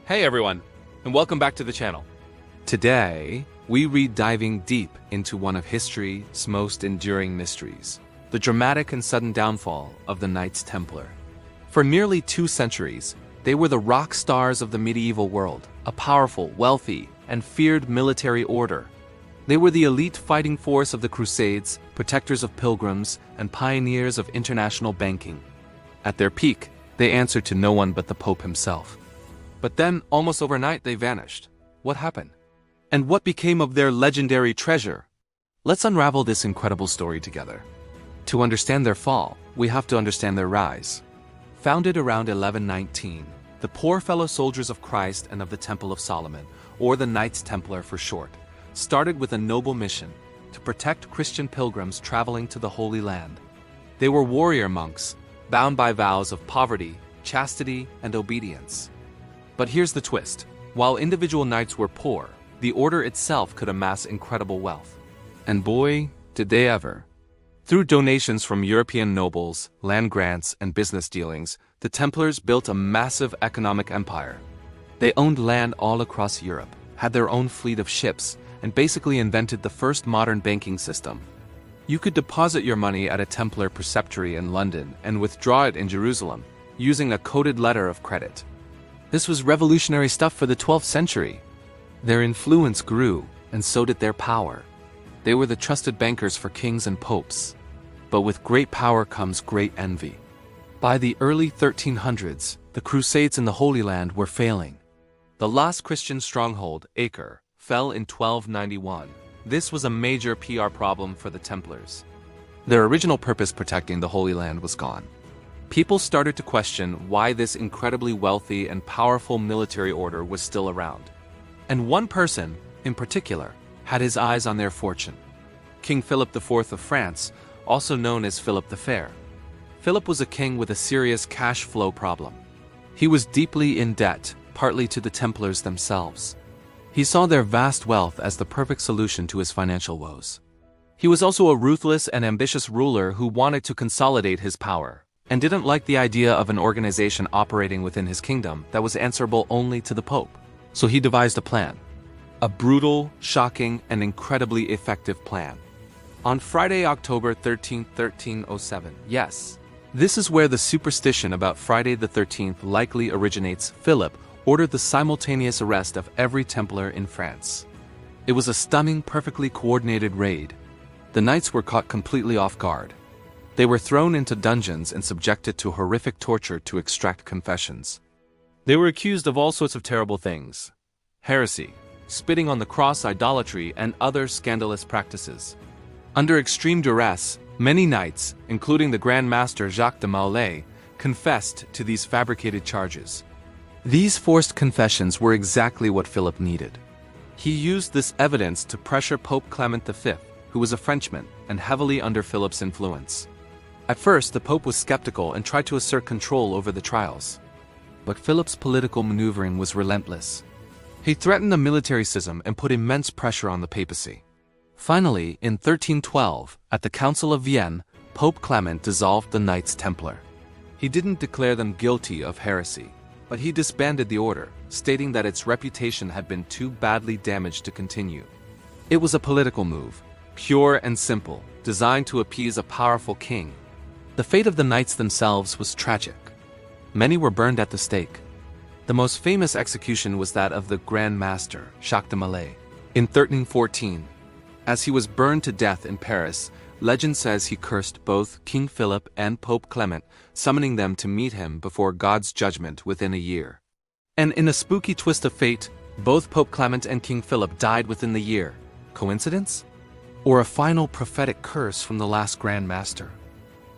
Hey everyone, and welcome back to the channel. Today, we read diving deep into one of history's most enduring mysteries, the dramatic and sudden downfall of the Knights Templar. For nearly 2 centuries, they were the rock stars of the medieval world, a powerful, wealthy, and feared military order. They were the elite fighting force of the Crusades, protectors of pilgrims, and pioneers of international banking. At their peak, they answered to no one but the Pope himself. But then, almost overnight, they vanished. What happened? And what became of their legendary treasure? Let's unravel this incredible story together. To understand their fall, we have to understand their rise. Founded around 1119, the poor fellow soldiers of Christ and of the Temple of Solomon, or the Knights Templar for short, started with a noble mission to protect Christian pilgrims traveling to the Holy Land. They were warrior monks, bound by vows of poverty, chastity, and obedience. But here's the twist. While individual knights were poor, the order itself could amass incredible wealth. And boy, did they ever. Through donations from European nobles, land grants, and business dealings, the Templars built a massive economic empire. They owned land all across Europe, had their own fleet of ships, and basically invented the first modern banking system. You could deposit your money at a Templar preceptory in London and withdraw it in Jerusalem, using a coded letter of credit. This was revolutionary stuff for the 12th century. Their influence grew, and so did their power. They were the trusted bankers for kings and popes. But with great power comes great envy. By the early 1300s, the Crusades in the Holy Land were failing. The last Christian stronghold, Acre, fell in 1291. This was a major PR problem for the Templars. Their original purpose, protecting the Holy Land, was gone. People started to question why this incredibly wealthy and powerful military order was still around. And one person, in particular, had his eyes on their fortune. King Philip IV of France, also known as Philip the Fair. Philip was a king with a serious cash flow problem. He was deeply in debt, partly to the Templars themselves. He saw their vast wealth as the perfect solution to his financial woes. He was also a ruthless and ambitious ruler who wanted to consolidate his power, and didn't like the idea of an organization operating within his kingdom that was answerable only to the Pope. So he devised a plan. A brutal, shocking, and incredibly effective plan. On Friday, October 13, 1307, yes, this is where the superstition about Friday the 13th likely originates. Philip ordered the simultaneous arrest of every Templar in France. It was a stunning, perfectly coordinated raid. The knights were caught completely off guard. They were thrown into dungeons and subjected to horrific torture to extract confessions. They were accused of all sorts of terrible things: heresy, spitting on the cross, idolatry, and other scandalous practices. Under extreme duress, many knights, including the Grandmaster Jacques de Molay, confessed to these fabricated charges. These forced confessions were exactly what Philip needed. He used this evidence to pressure Pope Clement V, who was a Frenchman and heavily under Philip's influence. At first, the Pope was skeptical and tried to assert control over the trials. But Philip's political maneuvering was relentless. He threatened a military schism and put immense pressure on the papacy. Finally, in 1312, at the Council of Vienne, Pope Clement dissolved the Knights Templar. He didn't declare them guilty of heresy, but he disbanded the order, stating that its reputation had been too badly damaged to continue. It was a political move, pure and simple, designed to appease a powerful king. The fate of the knights themselves was tragic. Many were burned at the stake. The most famous execution was that of the Grandmaster Jacques de Molay in 1314. As he was burned to death in Paris, legend says he cursed both King Philip and Pope Clement, summoning them to meet him before God's judgment within a year. And in a spooky twist of fate, both Pope Clement and King Philip died within the year. Coincidence? Or a final prophetic curse from the last Grandmaster?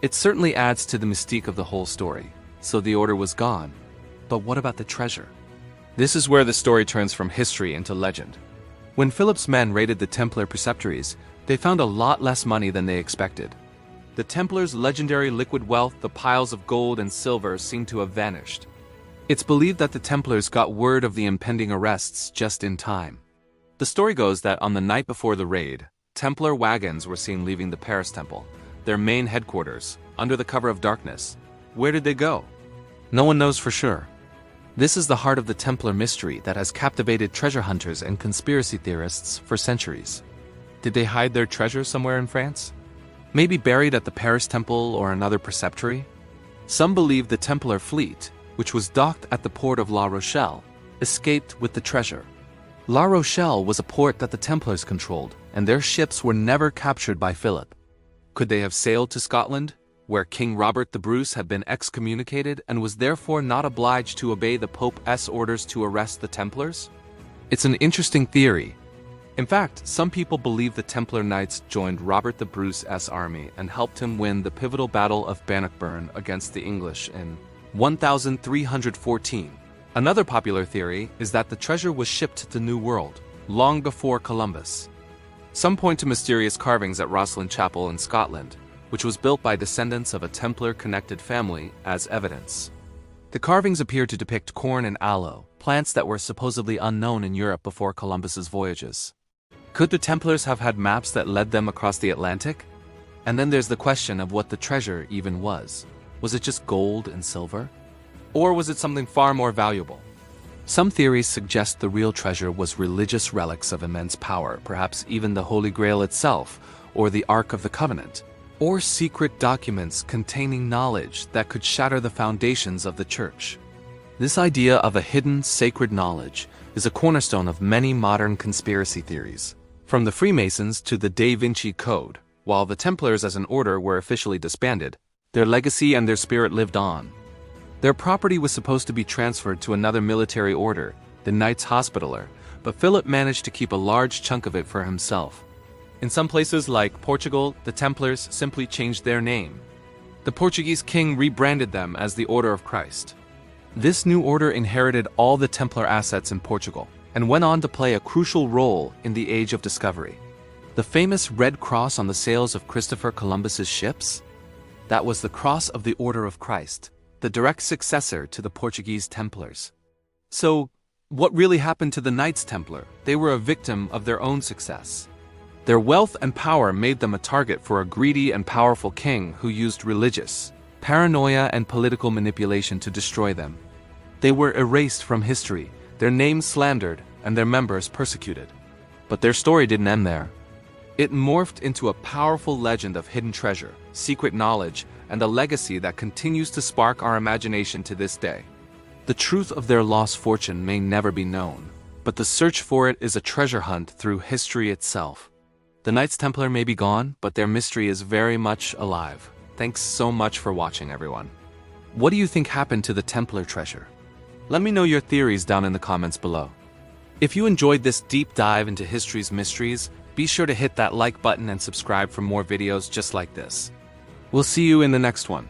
It certainly adds to the mystique of the whole story. So the order was gone. But what about the treasure? This is where the story turns from history into legend. When Philip's men raided the Templar preceptories, they found a lot less money than they expected. The Templars' legendary liquid wealth, the piles of gold and silver, seemed to have vanished. It's believed that the Templars got word of the impending arrests just in time. The story goes that on the night before the raid, Templar wagons were seen leaving the Paris Temple, their main headquarters, under the cover of darkness. Where did they go? No one knows for sure. This is the heart of the Templar mystery that has captivated treasure hunters and conspiracy theorists for centuries. Did they hide their treasure somewhere in France? Maybe buried at the Paris Temple or another preceptory? Some believe the Templar fleet, which was docked at the port of La Rochelle, escaped with the treasure. La Rochelle was a port that the Templars controlled, and their ships were never captured by Philip. Could they have sailed to Scotland, where King Robert the Bruce had been excommunicated and was therefore not obliged to obey the Pope's orders to arrest the Templars? It's an interesting theory. In fact, some people believe the Templar Knights joined Robert the Bruce's army and helped him win the pivotal Battle of Bannockburn against the English in 1314. Another popular theory is that the treasure was shipped to the New World, long before Columbus. Some point to mysterious carvings at Rosslyn Chapel in Scotland, which was built by descendants of a Templar-connected family, as evidence. The carvings appear to depict corn and aloe, plants that were supposedly unknown in Europe before Columbus's voyages. Could the Templars have had maps that led them across the Atlantic? And then there's the question of what the treasure even was. Was it just gold and silver? Or was it something far more valuable? Some theories suggest the real treasure was religious relics of immense power, perhaps even the Holy Grail itself, or the Ark of the Covenant, or secret documents containing knowledge that could shatter the foundations of the Church. This idea of a hidden, sacred knowledge is a cornerstone of many modern conspiracy theories, from the Freemasons to the Da Vinci Code. While the Templars as an order were officially disbanded, their legacy and their spirit lived on. Their property was supposed to be transferred to another military order, the Knights Hospitaller, but Philip managed to keep a large chunk of it for himself. In some places like Portugal, the Templars simply changed their name. The Portuguese king rebranded them as the Order of Christ. This new order inherited all the Templar assets in Portugal, and went on to play a crucial role in the Age of Discovery. The famous red cross on the sails of Christopher Columbus's ships? That was the cross of the Order of Christ, the direct successor to the Portuguese Templars. So, what really happened to the Knights Templar? They were a victim of their own success. Their wealth and power made them a target for a greedy and powerful king who used religious, paranoia and political manipulation to destroy them. They were erased from history, their names slandered, and their members persecuted. But their story didn't end there. It morphed into a powerful legend of hidden treasure, secret knowledge, and a legacy that continues to spark our imagination to this day. The truth of their lost fortune may never be known, but the search for it is a treasure hunt through history itself. The Knights Templar may be gone, but their mystery is very much alive. Thanks so much for watching, everyone. What do you think happened to the Templar treasure? Let me know your theories down in the comments below. If you enjoyed this deep dive into history's mysteries, be sure to hit that like button and subscribe for more videos just like this. We'll see you in the next one.